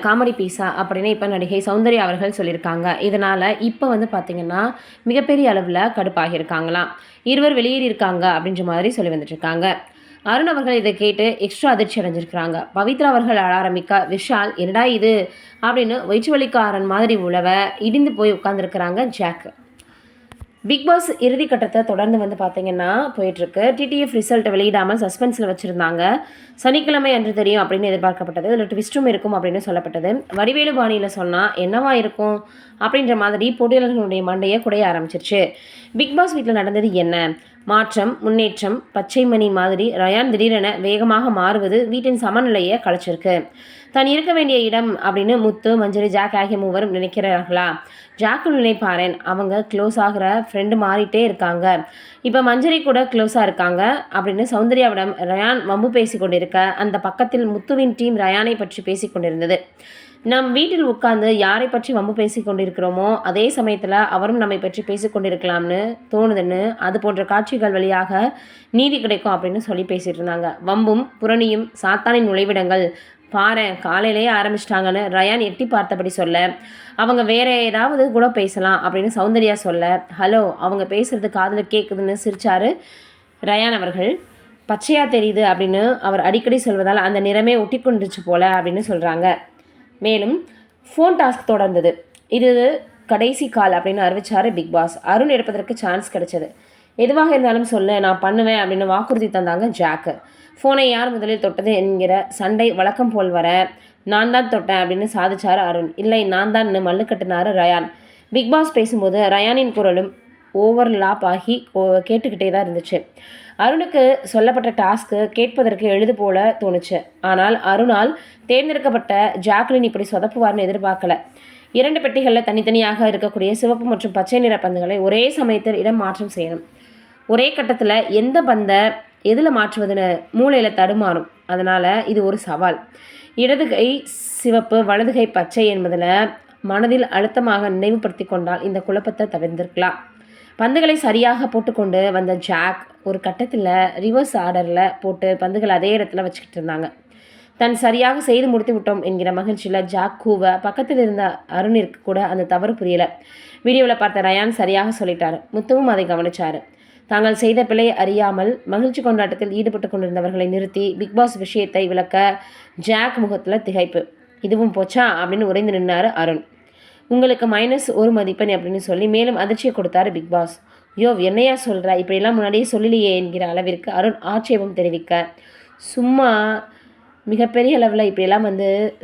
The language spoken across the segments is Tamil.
காமெடி பீஸா அப்படின்னு இப்போ நடிகை சௌந்தர்யா அவர்கள் சொல்லியிருக்காங்க. இதனால் இப்போ வந்து பார்த்திங்கன்னா மிகப்பெரிய அளவில் கடுப்பாகியிருக்காங்களாம். இருவர் வெளியேறியிருக்காங்க அப்படின்ற மாதிரி சொல்லி வந்துட்டுருக்காங்க. அருண் அவர்கள் இதை கேட்டு எக்ஸ்ட்ரா அதிர்ச்சி அடைஞ்சிருக்கிறாங்க. பவித்ரா அவர்கள் அழ ஆரம்பிக்க விஷால் என்னடா இது அப்படின்னு வயிற்று வலிக்காரன் மாதிரி உழவ இடிந்து போய் உட்காந்துருக்கிறாங்க ஜாக். பிக் பாஸ் இறுதிக்கட்டத்தை தொடர்ந்து வந்து பார்த்திங்கன்னா போயிட்டுருக்கு. டிடிஎஃப் ரிசல்ட் வெளியிடாமல் சஸ்பென்ஸில் வச்சுருந்தாங்க. சனிக்கிழமை அன்று தெரியும் அப்படின்னு எதிர்பார்க்கப்பட்டது. இதில் ட்விஸ்ட்டும் இருக்கும் அப்படின்னு சொல்லப்பட்டது. வடிவேலு பாணியில் சொன்னால் என்னவா இருக்கும் அப்படின்ற மாதிரி போட்டியாளர்களுடைய மண்டையை குடைய ஆரம்பிச்சிருச்சு. பிக் பாஸ் வீட்டில் நடந்தது என்ன? மாற்றம், முன்னேற்றம், பச்சை மணி மாதிரி ரயான் திடீரென வேகமாக மாறுவது வீட்டின் சமநிலையை கலைச்சிருக்கு. தான் இருக்க வேண்டிய இடம் அப்படின்னு முத்து, மஞ்சரி, ஜாக் ஆகிய மூவரும் நினைக்கிறார்களா? ஜாக்கு நினைப்பாரேன், அவங்க க்ளோஸ் ஆகிற ஃப்ரெண்டு மாறிட்டே இருக்காங்க. இப்போ மஞ்சரி கூட க்ளோஸாக இருக்காங்க அப்படின்னு சௌந்தர்யாவிடம் ரயான் வம்பு பேசி கொண்டிருக்க, அந்த பக்கத்தில் முத்துவின் டீம் ரயானை பற்றி பேசி கொண்டிருந்தது. நம் வீட்டில் உட்கார்ந்து யாரை பற்றி வம்பு பேசி கொண்டிருக்கிறோமோ அதே சமயத்தில் அவரும் நம்மை பற்றி பேசி கொண்டிருக்கலாம்னு தோணுதுன்னு அது போன்ற காட்சிகள் வழியாக நீதி கிடைக்கும் அப்படின்னு சொல்லி பேசிகிட்டு இருந்தாங்க. வம்பும் புரணியும் சாத்தானின் நுழைவிடங்கள் பாரு காலையிலேயே ஆரம்பிச்சிட்டாங்கன்னு ரயான் எட்டி பார்த்தபடி சொல்ல, அவங்க வேற ஏதாவது கூட பேசலாம் அப்படின்னு சௌந்தர்யா சொல்ல, ஹலோ அவங்க பேசுறது காதில் கேட்குதுன்னு சிரிச்சாரு ரயான் அவர்கள். பச்சையாக தெரியுது அப்படின்னு அவர் அடிக்கடி சொல்வதால் அந்த நிறமே ஒட்டி கொண்டுச்சு போல அப்படின்னு சொல்கிறாங்க. மேலும் ஃபோன் டாஸ்க் தொடர்ந்தது. இது கடைசி கால் அப்படின்னு அறிவிச்சார் பிக் பாஸ். அருண் எடுப்பதற்கு சான்ஸ் கிடைச்சது. எதுவாக இருந்தாலும் சொல்லு, நான் பண்ணுவேன் அப்படின்னு வாக்குறுதி தந்தாங்க ஜாக்கு. ஃபோனை யார் முதலில் தொட்டது என்கிற சண்டை வழக்கம் போல் வர, நான் தான் தொட்டேன் அப்படின்னு சாதிச்சார் அருண். இல்லை நான் தான் மல்லு கட்டினார் ரயான். பிக் பாஸ் பேசும்போது ரயானின் குரலும் ஓவர்லாப் ஆகி கேட்டுக்கிட்டே தான் இருந்துச்சு. அருணுக்கு சொல்லப்பட்ட டாஸ்க்கு கேட்பதற்கு எழுது போல தோணுச்சு. ஆனால் அருணால் தேர்ந்தெடுக்கப்பட்ட ஜாக்லின் இப்படி சொதப்புவார்னு எதிர்பார்க்கல. 2 பெட்டிகளில் தனித்தனியாக இருக்கக்கூடிய சிவப்பு மற்றும் பச்சை நிற பந்துகளை ஒரே சமயத்தில் இடம் மாற்றம் செய்யணும். ஒரே கட்டத்தில் எந்த பந்தை எதில் மாற்றுவதுன்னு மூளையில் தடுமாறும். அதனால் இது ஒரு சவால். இடது கை சிவப்பு, வலது கை பச்சை என்பதில் மனதில் அழுத்தமாக நினைவுபடுத்தி கொண்டால் இந்த குழப்பத்தை தவிர்த்திருக்கலாம். பந்துகளை சரியாக போட்டுக்கொண்டு வந்த ஜாக் ஒரு கட்டத்தில் ரிவர்ஸ் ஆர்டரில் போட்டு பந்துகள் அதே இடத்துல வச்சுக்கிட்டு இருந்தாங்க. தன் சரியாக செய்து முடித்து விட்டோம் என்கிற மகிழ்ச்சியில் ஜாக் கூவ பக்கத்தில் இருந்த அருணிற்கு கூட அந்த தவறு புரியலை. வீடியோவில் பார்த்த ரயான் சரியாக சொல்லிட்டார். முத்துவும் அதை கவனித்தார். தாங்கள் செய்த பிழை அறியாமல் மகிழ்ச்சி கொண்டாட்டத்தில் ஈடுபட்டு கொண்டிருந்தவர்களை நிறுத்தி பிக்பாஸ் விஷயத்தை விளக்க ஜாக் முகத்தில் திகைப்பு. இதுவும் போச்சா அப்படின்னு உறைந்து நின்றார் அருண். உங்களுக்கு -1 மதிப்பெண் அப்படின்னு சொல்லி மேலும் அதிர்ச்சியை கொடுத்தாரு பிக் பாஸ். யோ என்னையா சொல்கிற, இப்படியெல்லாம் முன்னாடியே சொல்லலையே என்கிற அளவிற்கு அருண் ஆட்சேபம் தெரிவிக்க, சும்மா மிகப்பெரிய அளவில் இப்படியெல்லாம்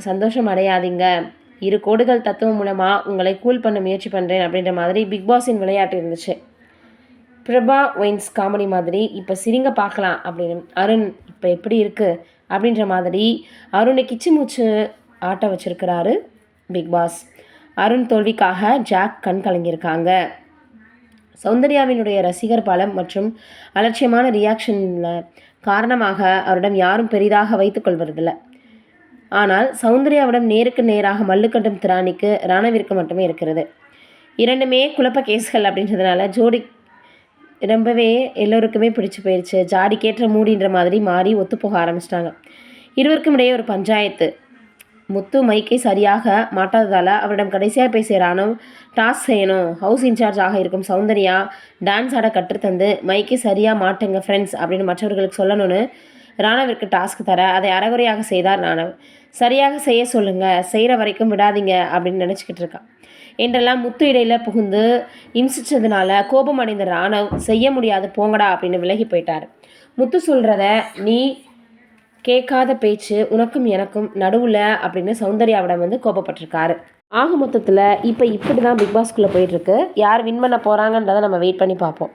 சந்தோஷம் அடையாதீங்க, 2 கோடுகள் தத்துவம் மூலமாக உங்களை கூல் பண்ண முயற்சி பண்ணுறேன் அப்படின்ற மாதிரி பிக் பாஸின் விளையாட்டு இருந்துச்சு. பிரபா ஒயின்ஸ் காமெடி மாதிரி இப்போ சிரிங்க பார்க்கலாம் அப்படின்னு. அருண் இப்போ எப்படி இருக்குது அப்படின்ற மாதிரி அருணை கிச்சு மூச்சு ஆட்ட வச்சிருக்கிறாரு பிக் பாஸ். அருண் தோல்விக்காக ஜாக் கண் கலங்கியிருக்காங்க. சௌந்தர்யாவினுடைய ரசிகர் பலம் மற்றும் அலட்சியமான ரியாக்ஷனில் காரணமாக அவரிடம் யாரும் பெரிதாக வைத்துக் கொள்வதில்லை. ஆனால் சௌந்தர்யாவிடம் நேருக்கு நேராக மல்லுக்கட்டும் திராணிக்கு ராணவிற்கு மட்டுமே இருக்கிறது. 2மே குழப்ப கேஸ்கள் அப்படின்றதுனால ஜோடி ரொம்பவே எல்லோருக்குமே பிடிச்சி போயிடுச்சு. ஜாடிக்கேற்ற மூடின்ற மாதிரி மாறி ஒத்துப்போக ஆரம்பிச்சிட்டாங்க. இருவருக்கும் இடையே ஒரு பஞ்சாயத்து. முத்து மைக்கை சரியாக மாட்டாததால் அவரிடம் கடைசியாக பேசிய ராணவ் டாஸ்க் செய்யணும். ஹவுஸ் இன்சார்ஜாக இருக்கும் சௌந்தர்யா டான்ஸ் ஆட கற்றுத்தந்து மைக்கை சரியாக மாட்டுங்க ஃப்ரெண்ட்ஸ் அப்படின்னு மற்றவர்களுக்கு சொல்லணும்னு ராணவிற்கு டாஸ்க் தர அதை அறகுறையாக செய்தார் ராணவ். சரியாக செய்ய சொல்லுங்கள், செய்கிற வரைக்கும் விடாதீங்க அப்படின்னு நினச்சிக்கிட்டு இருக்கான் என்றெல்லாம் முத்து இடையில் புகுந்து இம்சிச்சதுனால கோபம் அடைந்த ராணவ் செய்ய முடியாது போங்கடா அப்படின்னு விலகி போயிட்டார். முத்து சொல்கிறத நீ கேட்காத பேச்சு உனக்கும் எனக்கும் நடுவில் அப்படின்னு சௌந்தர்யாவிடம் கோபப்பட்டிருக்காரு. ஆக மொத்தத்தில் இப்போ இப்படி தான் பிக் பாஸ்குள்ளே போயிட்டுருக்கு. யார் வின் பண்ண போகிறாங்கன்றதை நம்ம வெயிட் பண்ணி பார்ப்போம்.